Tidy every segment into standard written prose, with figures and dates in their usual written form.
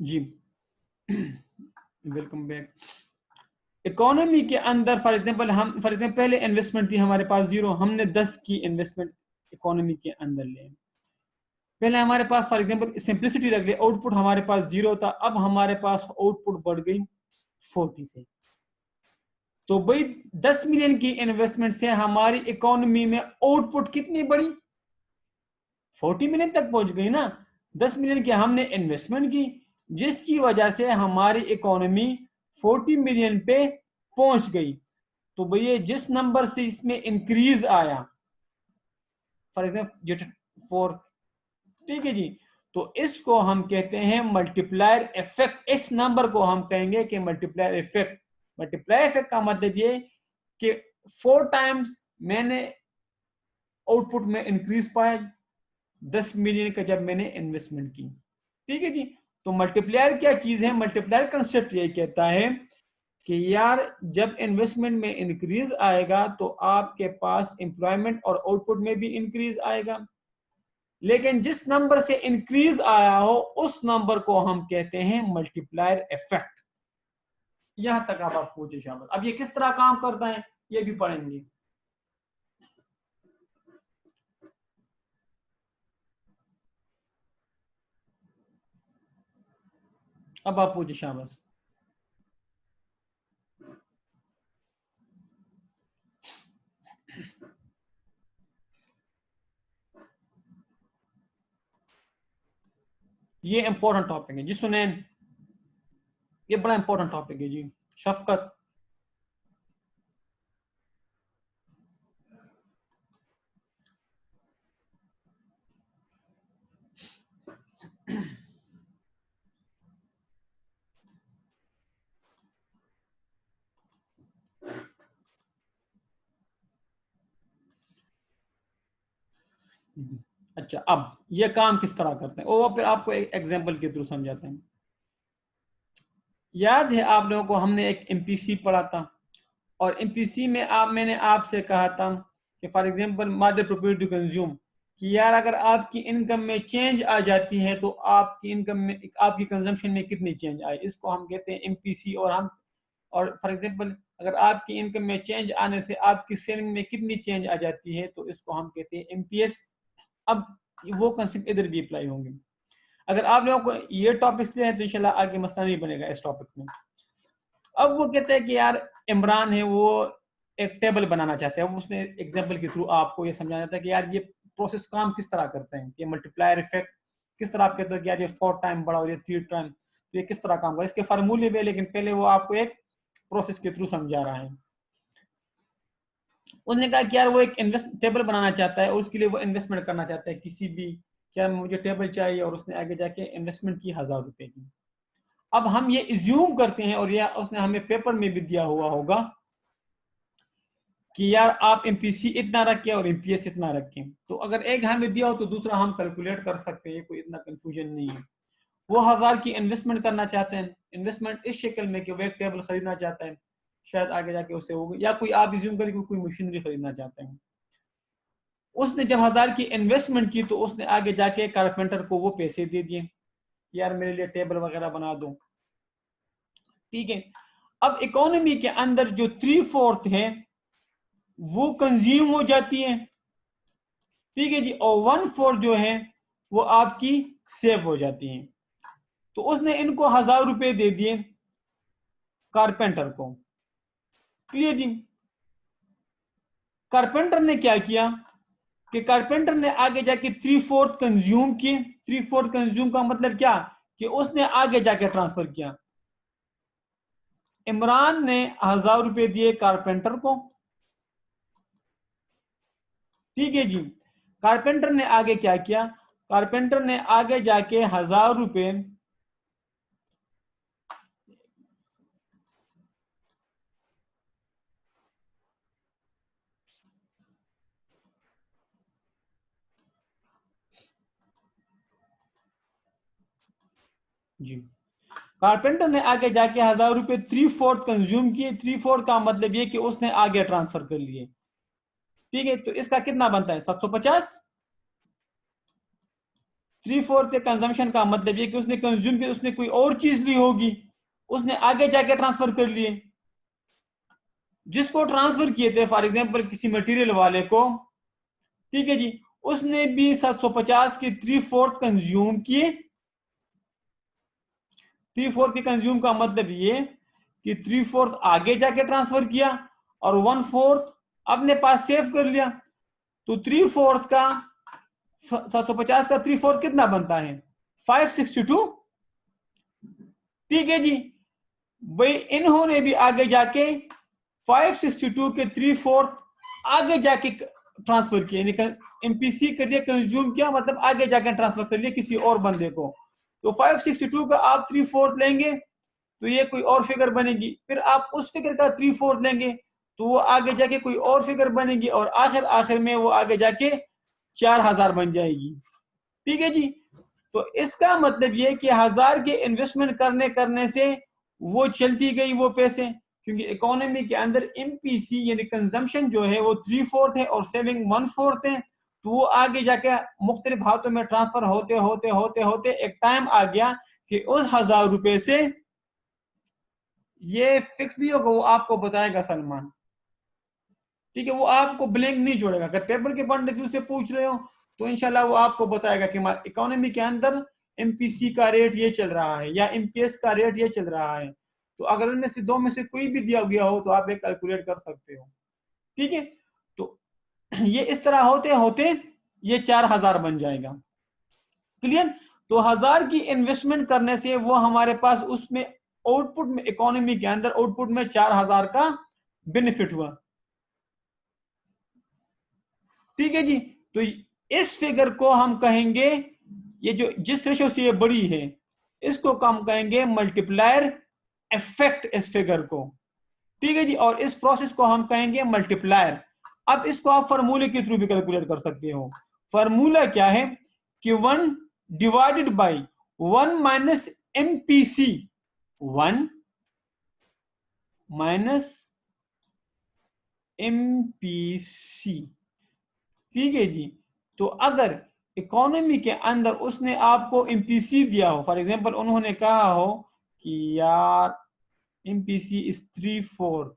जी welcome back. Economy के अंदर for example पहले इन्वेस्टमेंट थी हमारे पास 0, हमने 10 की इन्वेस्टमेंट इकोनॉमी के अंदर ले। पहले हमारे पास फॉर एग्जांपल सिंपलिसिटी रख ले, आउटपुट हमारे पास 0 था, अब हमारे पास आउटपुट बढ़ गई 40 से। तो भाई 10 मिलियन की इन्वेस्टमेंट से हमारी इकोनॉमी में आउटपुट कितनी बढ़ी, 40 मिलियन तक पहुंच गई ना। 10 मिलियन की हमने इन्वेस्टमेंट की, जिसकी वजह से हमारी इकोनॉमी 40 मिलियन पे पहुंच गई। तो भैया जिस नंबर से इसमें इंक्रीज आया, फॉर एग्जाम्पल 4, ठीक है जी, तो इसको हम कहते हैं मल्टीप्लायर इफेक्ट। इस नंबर को हम कहेंगे कि मल्टीप्लायर इफेक्ट। मल्टीप्लायर इफेक्ट का मतलब ये कि 4 टाइम्स मैंने आउटपुट में इंक्रीज पाया 10 मिलियन का जब मैंने इन्वेस्टमेंट की, ठीक है जी। तो मल्टीप्लायर क्या चीज है, मल्टीप्लायर कंसेप्ट ये कहता है कि यार जब इन्वेस्टमेंट में इंक्रीज आएगा तो आपके पास एम्प्लॉयमेंट और आउटपुट में भी इंक्रीज आएगा, लेकिन जिस नंबर से इंक्रीज आया हो उस नंबर को हम कहते हैं मल्टीप्लायर इफेक्ट। यहां तक आप पूछे शामिल। अब ये किस तरह काम करता है ये भी पढ़ेंगे। अब आप पूछे शामिल। ये इंपॉर्टेंट टॉपिक है जी, सुने, ये बड़ा इंपॉर्टेंट टॉपिक है जी। शफकत, अच्छा अब ये काम किस तरह करते हैं वो फिर आपको एक एग्जांपल के थ्रू समझाते हैं। याद है आप लोगों को हमने एक एमपीसी पढ़ा था, और एमपीसी में मैंने आपसे कहा था कि for example mother property to consume, कि यार अगर आपकी इनकम में चेंज आ जाती है तो आपकी इनकम में, आपकी कंजम्पशन में कितनी चेंज आए, इसको हम कहते हैं एमपीसी। और फॉर एग्जांपल अगर आपकी इनकम में चेंज आने से आपकी सेविंग में कितनी चेंज आ जाती है तो इसको हम कहते हैं एमपीएस। अब वो कंसेप्ट इधर भी अप्लाई होंगे। अगर आप लोगों को ये टॉपिक क्लियर है तो इंशाल्लाह आगे मसला नहीं बनेगा इस टॉपिक में। अब वो कहते हैं कि यार इमरान है, वो एक टेबल बनाना चाहते हैं, उसने एग्जांपल के थ्रू आपको ये समझाना था कि यार ये प्रोसेस काम किस तरह करते हैं, ये मल्टीप्लायर इफेक्ट किस तरह आप कहते हो कि यार ये 4 टाइम बड़ा और ये 3 टाइम, तो ये किस तरह काम करता है, इसके फार्मूले में, लेकिन पहले वो आपको एक प्रोसेस के थ्रू समझा रहा है। उन्होंने कहा कि यार वो एक इन्वेस्ट टेबल बनाना चाहता है और उसके लिए वो इन्वेस्टमेंट करना चाहता है किसी भी, क्या मुझे टेबल चाहिए, और उसने आगे जाके इन्वेस्टमेंट की 1000 रुपए की। अब हम ये इज्यूम करते हैं, और या उसने हमें पेपर में भी दिया हुआ होगा कि यार आप एमपीसी इतना रखें और एमपीएस इतना रखें, तो अगर एक हमें दिया हो तो दूसरा हम कैलकुलेट कर सकते हैं, कोई इतना कंफ्यूजन नहीं है। वो 1000 की इन्वेस्टमेंट करना चाहते हैं, इन्वेस्टमेंट इस शक्ल में कि वो एक टेबल खरीदना चाहता है, शायद आगे जाके उससे होगा, या कोई आप इज्यूम करें कोई मशीनरी खरीदना चाहते हैं। उसने जब 1000 की इन्वेस्टमेंट की तो उसने आगे जाके कारपेंटर को वो पैसे दे दिए, यार मेरे लिए टेबल वगैरह बना दो, ठीक है। अब इकोनॉमी के अंदर जो 3/4 है वो कंज्यूम हो जाती है, ठीक है जी, और 1/4 जो है वो आपकी सेव हो जाती है। तो उसने इनको 1000 रुपए दे दिए कारपेंटर को, क्लियर जी। कारपेंटर ने क्या किया कि कारपेंटर ने आगे जाके 3/4 कंज्यूम किए। 3/4 कंज्यूम का मतलब क्या कि उसने आगे जाके ट्रांसफर किया। इमरान ने 1000 रुपए दिए कारपेंटर को, ठीक है जी। कारपेंटर ने आगे क्या किया, कारपेंटर ने आगे जाके 1000 रुपए जी, कारपेंटर ने आगे जाके 1000 रुपए 3/4 कंज्यूम किए। 3/4 का मतलब ये कि उसने आगे ट्रांसफर कर लिए, ठीक है। तो इसका कितना बनता है 750, 3/4 के कंजम्पशन का मतलब ये कि उसने कंज्यूम किया, उसने कोई और चीज ली होगी, उसने आगे जाके ट्रांसफर कर लिए। जिसको ट्रांसफर किए थे फॉर एग्जांपल किसी मटेरियल वाले को, ठीक है जी, उसने भी 750 के 3/4 कंज्यूम किए। 3/4 के कंज्यूम का मतलब ये कि 3/4 आगे जाके ट्रांसफर किया और 1/4 अपने पास सेव कर लिया। तो 3/4 का 750 का 3/4 कितना बनता है? 562। ठीक है जी, भाई इन्होंने भी आगे जाके 562 के 3/4 आगे जाके ट्रांसफर किया, यानी एमपीसी कर लिया, कंज्यूम किया, मतलब आगे जाके ट्रांसफर कर लिया किसी और बंदे को। तो 562 का आप 3/4 लेंगे तो ये कोई और फिगर बनेगी, फिर आप उस फिगर का 3/4 लेंगे तो वो आगे जाके कोई और फिगर बनेगी, और आखिर में वो आगे जाके 4000 बन जाएगी। ठीक है जी, तो इसका मतलब ये कि 1000 के इन्वेस्टमेंट करने से वो चलती गई वो पैसे, क्योंकि इकोनॉमी के अंदर एमपीसी यानी कंजम्पशन जो है वो 3/4 है और सेविंग 1/4 है। तो वो आगे जाके मुख्तलिफ हाथों में ट्रांसफर होते होते होते होते एक टाइम आ गया कि उस 1000 रुपए से ये फिक्स नहीं होगा, वो आपको बताएगा सलमान। ठीक है, वो आपको ब्लैंक नहीं छोड़ेगा। अगर पेपर के पॉइंट ऑफ व्यू से पूछ रहे हो तो इंशाल्लाह वो आपको बताएगा कि इकोनॉमी के अंदर एमपीसी का रेट ये चल रहा है या एमपीएस का रेट ये चल रहा है। तो अगर उनमें से दो में से कोई भी दिया गया हो तो आप एक कैलकुलेट कर सकते हो। ठीक है, तो ये इस तरह होते होते ये 4000 बन जाएगा। क्लियर? तो 1000 की इन्वेस्टमेंट करने से वो हमारे पास उसमें आउटपुट में, इकोनॉमी के अंदर आउटपुट में 4000 का बेनिफिट हुआ। ठीक है जी, तो इस फिगर को हम कहेंगे, ये जो जिस रेशो से ये बड़ी है इसको हम कहेंगे मल्टीप्लायर इफेक्ट, इस फिगर को। ठीक है जी, और इस प्रोसेस को हम कहेंगे मल्टीप्लायर। अब इसको आप फार्मूले के थ्रू भी कैलकुलेट कर सकते हो। फार्मूला क्या है कि 1 divided by 1 minus MPC, 1 minus MPC. ठीक है जी, तो अगर इकोनॉमी के अंदर उसने आपको एमपीसी दिया हो, फॉर एग्जांपल उन्होंने कहा हो कि यार एमपीसी इज 3/4,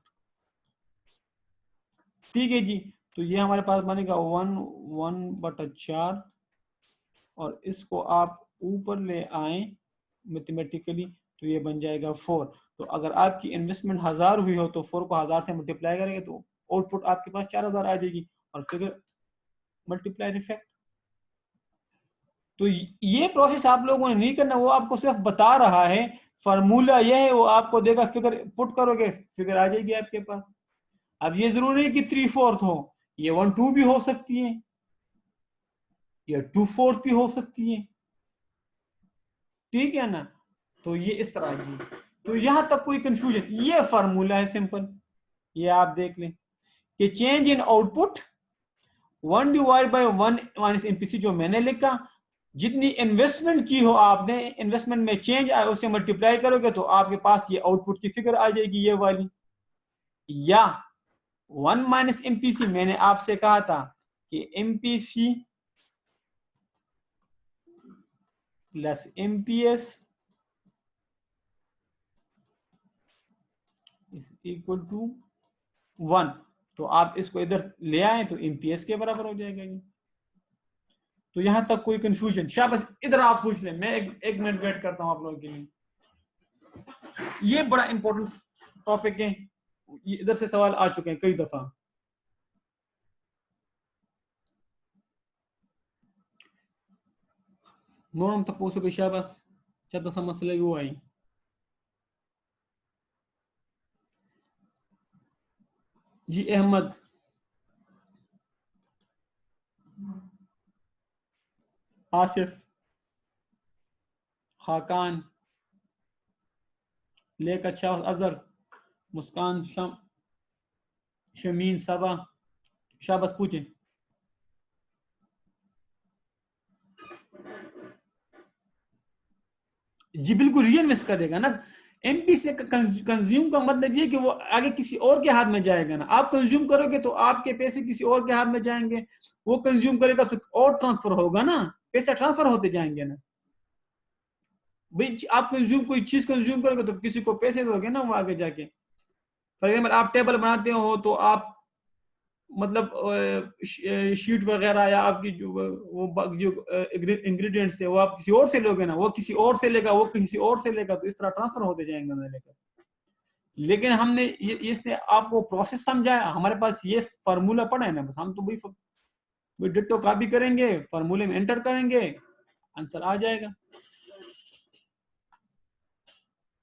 ठीक है जी, तो ये हमारे पास बनेगा 1/4 और इसको आप ऊपर ले आए मैथमेटिकली तो ये बन जाएगा 4। तो अगर आपकी इन्वेस्टमेंट 1000 हुई हो तो 4 को 1000 से मल्टीप्लाई करेंगे तो आउटपुट आपके पास 4000 आ जाएगी, और फिगर मल्टीप्लायर इफेक्ट। तो ये प्रोसेस आप लोगों ने नहीं करना, वो आपको सिर्फ बता रहा है। फार्मूला ये है, वो आपको देगा, फिगर पुट करोगे फिगर आ जाएगी आपके पास। अब ये जरूरी है कि 3/4 हो, ये 1/2 भी हो सकती है, या 2/4 भी हो सकती है। ठीक है ना, तो ये इस तरह की, तो यहां तक कोई कंफ्यूजन, ये फार्मूला है सिंपल, ये आप देख लें कि change in output 1 divide by 1 minus MPC जो मैंने लिखा, जितनी इन्वेस्टमेंट की हो आपने, इन्वेस्टमेंट में चेंज आए उसे मल्टीप्लाई करोगे तो आपके पास ये आउटपुट की फिगर आ जाएगी ये वाली। या 1 माइनस एमपीसी, मैंने आपसे कहा था कि MPC plus MPS is equal to 1। तो आप इसको इधर ले आए तो एमपीएस के बराबर हो जाएगा ये। तो यहां तक कोई कंफ्यूजन? शाबाश, इधर आप पूछ लें, मैं एक मिनट वेट करता हूं आप लोगों के लिए। ये बड़ा इंपॉर्टेंट टॉपिक है, इधर से सवाल आ चुके हैं कई दफा। नोरम तपोसो के शाबाश, चंद सा मसले वो आई। जी अहमद, आसिफ, खाकान, लेक, अच्छा, अजहर, मुस्कान, शमीन, सबा, शाबाश पूछे। जी बिल्कुल, री इन्वेस्ट करेगा ना। एमपी से कंज्यूम का मतलब ये कि वो आगे किसी और के हाथ में जाएगा ना। आप कंज्यूम करोगे तो आपके पैसे किसी और के हाथ में जाएंगे, वो कंज्यूम करेगा तो और ट्रांसफर होगा ना। पैसे ट्रांसफर होते जाएंगे ना भाई। आप कंज्यूम कोई चीज कंज्यूम करोगे तो किसी को पैसे दोगे ना वो आगे जाके। फॉर एग्जाम्पल आप टेबल बनाते हो तो आप मतलब शीट वगैरह या आपकी जो इंग्रेडिएंट्स है वो आप किसी और से लोगे ना, वो किसी और से लेगा, वो किसी और से लेगा, तो इस तरह ट्रांसफर होते जाएंगे उन्हें लेकर। लेकिन हमने इसने आपको प्रोसेस समझाया, हमारे पास ये फार्मूला पड़ा है ना, बस हम तो वही डिट्टो कॉपी करेंगे, फार्मूले में एंटर करेंगे, आंसर आ जाएगा।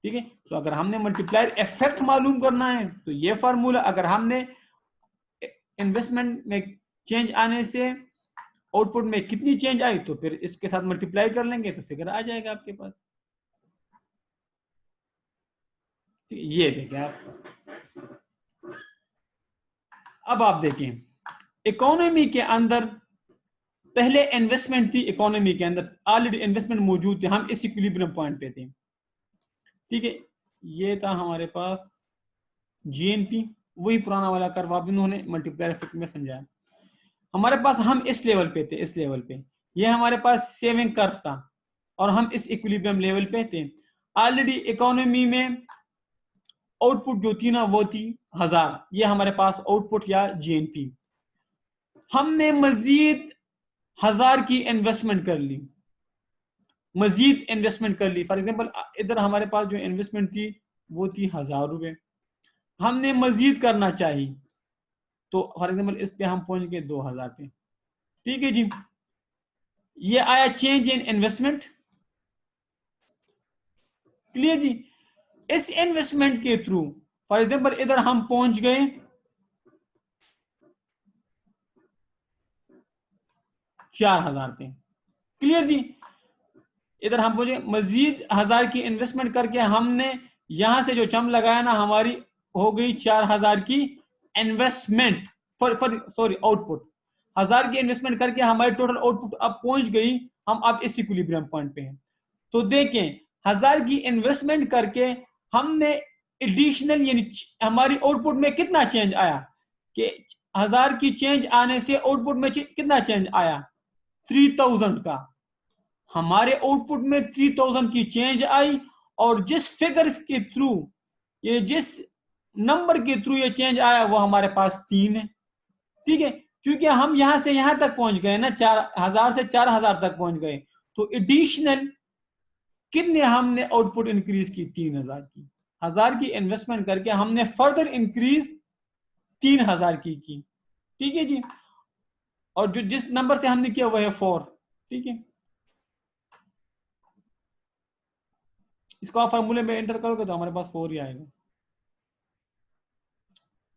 ठीक है, तो अगर हमने मल्टीप्लायर इफेक्ट मालूम करना है तो ये फार्मूला, अगर हमने इन्वेस्टमेंट में चेंज आने से आउटपुट में कितनी चेंज आई तो फिर इसके साथ मल्टीप्लाई कर लेंगे तो फिगर आ जाएगा आपके पास। ये देखें आप, अब आप देखें इकोनॉमी के अंदर पहले इन्वेस्टमेंट थी, इकोनॉमी के अंदर ऑलरेडी इन्वेस्टमेंट मौजूद थे, हम इस इक्विलिब्रियम पॉइंट पे थे। ठीक है, ये था हमारे पास जीएनपी, वही पुराना वाला कर्व आप इन्होंने मल्टीप्लायर इफेक्ट में समझाया। हमारे पास हम इस लेवल पे थे, इस लेवल पे ये हमारे पास सेविंग कर्व था और हम इस इक्विलिब्रियम लेवल पे थे। ऑलरेडी इकोनॉमी में आउटपुट जो थी ना वो थी 1000, ये हमारे पास आउटपुट या जीएनपी। हमने मजीद 1000 की इन्वेस्टमेंट कर ली, मजीद इन्वेस्टमेंट कर ली। फॉर एग्जांपल इधर हमारे पास जो इन्वेस्टमेंट थी वो थी 1000 रुपए, हमने मजीद करना चाहिए तो फॉर एग्जांपल इस पे हम पहुंच गए 2000 पे। ठीक है जी, ये आया चेंज इन इन्वेस्टमेंट। क्लियर जी, इस इन्वेस्टमेंट के थ्रू फॉर एग्जांपल इधर हम पहुंच गए 4000 पे। क्लियर जी, इधर हम पहुंचे मजीद 1000 की इन्वेस्टमेंट करके हमने यहां से जो चम लगाया ना हमारी हो गई 4000 की इन्वेस्टमेंट, सॉरी आउटपुट। 1000 की इन्वेस्टमेंट करके हमारी टोटल आउटपुट अब पहुंच गई, हम अब इस इक्विलिब्रियम पॉइंट पे हैं। तो देखें 1000 की इन्वेस्टमेंट करके हमने एडिशनल यानी हमारी आउटपुट में कितना चेंज आया कि 1000 की चेंज आने से आउटपुट में कितना चेंज आया 3000 का। हमारे आउटपुट में 3000 की चेंज आई और जिस फिगर्स के थ्रू ये जिस नंबर के थ्रू ये चेंज आया वो हमारे पास 3 है। ठीक है, क्योंकि हम यहां से यहां तक पहुंच गए ना, 4000 से 4000 तक पहुंच गए, तो एडिशनल कितने हमने आउटपुट इंक्रीज की 3000 की। 1000 की इन्वेस्टमेंट करके हमने फर्दर इंक्रीज 3000 की। ठीक है जी, और जो जिस नंबर से हमने किया वह है 4। ठीक है, इसको आप फॉर्मूले में एंटर करोगे तो हमारे पास 4 ही आएगा।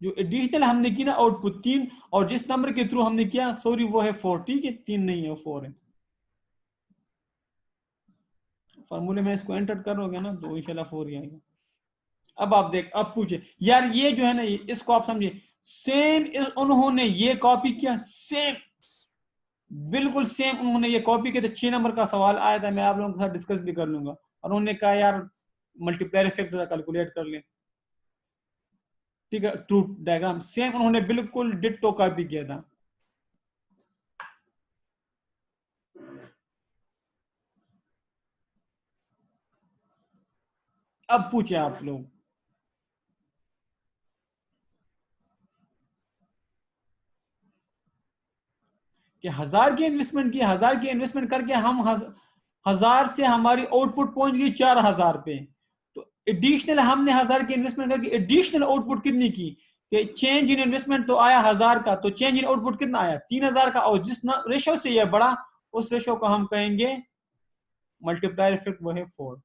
जो एडिशनल हमने की ना आउटपुट 3, और जिस नंबर के थ्रू हमने किया सॉरी वो है 4। ठीक है, 3 नहीं है, 4 है। फॉर्मूले में इसको एंटर करोगे ना तो इंशाल्लाह 4 ही आएगा। अब आप देख, अब पूछे यार ये जो है ना इसको आप समझिए, सेम उन्होंने ये कॉपी किया, सेम बिल्कुल सेम उन्होंने ये कॉपी किया। तो 6 नंबर का सवाल आया था, मैं आप लोगों के साथ डिस्कस भी कर लूंगा, और उन्होंने कहा यार मल्टीप्लायर इफेक्ट कैलकुलेट कर ले। ठीक है, ट्रूथ डायग्राम सेम उन्होंने बिल्कुल डिट्टो कॉपी किया था। अब पूछे आप लोग कि 1000 की इन्वेस्टमेंट की, 1000 की इन्वेस्टमेंट करके हम 1000 से हमारी आउटपुट पहुंच गई 4000 पे। तो एडिशनल हमने 1000 की इन्वेस्टमेंट करके एडिशनल आउटपुट कितनी की कि चेंज इन इन्वेस्टमेंट तो आया 1000 का, तो चेंज इन आउटपुट कितना आया 3000 का, और जिस रेशो से यह बढ़ा उस रेशो को हम कहेंगे मल्टीप्लायर इफेक्ट, वो है 4।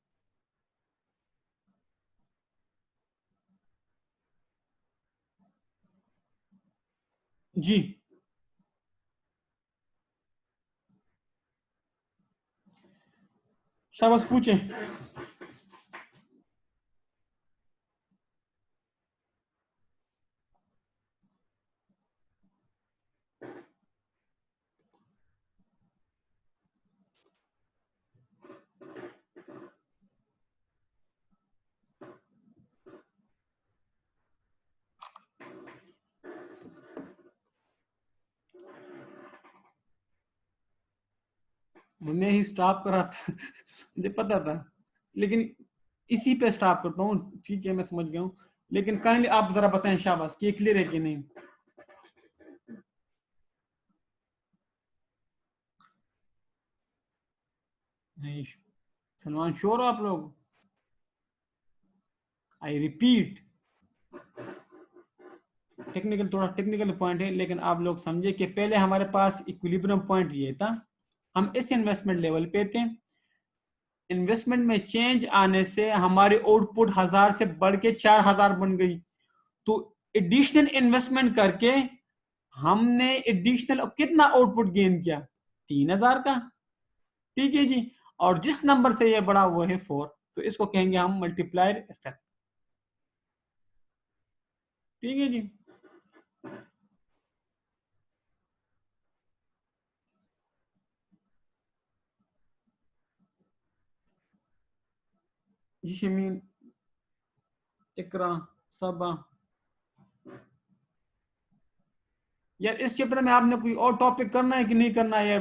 जी, शाबाश पूछे। मैं ही स्टॉप करा था मुझे पता था, लेकिन इसी पे स्टॉप करता हूँ। ठीक है, मैं समझ गया हूँ, लेकिन काइंडली आप जरा बताएं शाबाश कि क्लियर है कि नहीं। नहीं, सलमान श्योर हो आप लोग? आई रिपीट, टेक्निकल, थोड़ा टेक्निकल पॉइंट है, लेकिन आप लोग समझे कि पहले हमारे पास इक्विलिब्रियम पॉइंट ये था, हम इस इन्वेस्टमेंट लेवल पे थे, इन्वेस्टमेंट में चेंज आने से हमारी आउटपुट 1000 से बढ़ के 4000 बन गई, तो एडिशनल इन्वेस्टमेंट करके हमने एडिशनल कितना आउटपुट गेन किया? 3000 का। ठीक है जी, और जिस नंबर से ये बड़ा वो है 4, तो इसको कहेंगे हम मल्टीप्लायर इफेक्ट। ठीक है जी। जी शमीन, इकरा, सबा, यार इस चैप्टर में आपने कोई और टॉपिक करना है कि नहीं करना है?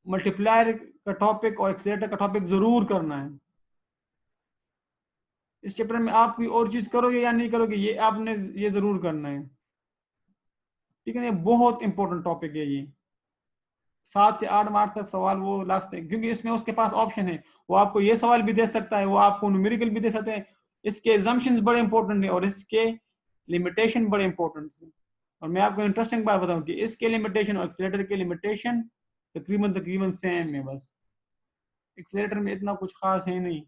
मल्टीप्लायर का टॉपिक और एक्सीलरेटर का टॉपिक जरूर करना है। इस चैप्टर में आप कोई और चीज करोगे या नहीं करोगे, ये आपने ये जरूर करना है। ठीक है ना, ये बहुत इंपॉर्टेंट टॉपिक है ये। 7 से 8 मार्क्स तक सवाल वो लास्ट है, क्योंकि इसमें उसके पास ऑप्शन है, वो आपको ये सवाल भी दे सकता है, वो आपको न्यूमेरिकल भी दे सकते हैं। इसके एजम्पशंस बड़े इंपॉर्टेंट है और इसके लिमिटेशन बड़े इंपॉर्टेंट है। और मैं आपको इंटरेस्टिंग बात बताऊं कि इसके लिमिटेशन और एक्सीलरेटर के लिमिटेशन तकरीबन तकरीबन सेम है, बस एक्सीलरेटर में इतना कुछ खास है नहीं।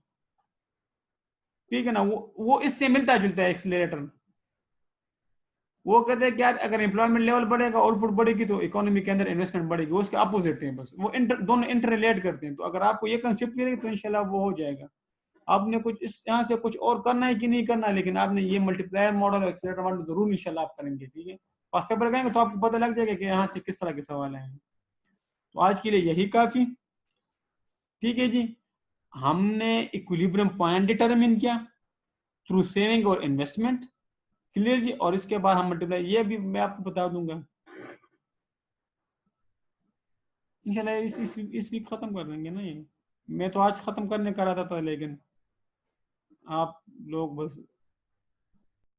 ठीक है ना, वो इससे मिलता जुलता है एक्सीलरेटर। वो कहते हैं कि यार अगर एम्प्लॉयमेंट लेवल बढ़ेगा, आउटपुट बढ़ेगी, तो इकोनॉमी के अंदर इन्वेस्टमेंट बढ़ेगी। वो उसके अपोजिट है, बस वो दोनों इंटर रिलेट करते हैं। तो अगर आपको ये कंसेप्ट क्लियर है तो इंशाल्लाह वो हो जाएगा। आपने कुछ इस यहाँ से कुछ और करना है कि नहीं करना, लेकिन आपने ये मल्टीप्लायर मॉडल और एक्सीलरेटर मॉडल जरूर इंशाल्लाह आप करेंगे। ठीक है, फर्स्ट पेपर करेंगे तो आपको पता लग जाएगा कि यहाँ से किस तरह के सवाल आए हैं। तो आज के लिए यही काफी। ठीक है जी, हमने इक्विलिब्रियम पॉइंट डिटरमिन किया थ्रू सेविंग और इन्वेस्टमेंट। क्लियर जी, और इसके बाद हम मल्टीप्लाई, ये भी मैं आपको बता दूंगा इंशाल्लाह। इस वीक खत्म कर देंगे ना ये। मैं तो आज खत्म करने का रहा था, लेकिन आप लोग बस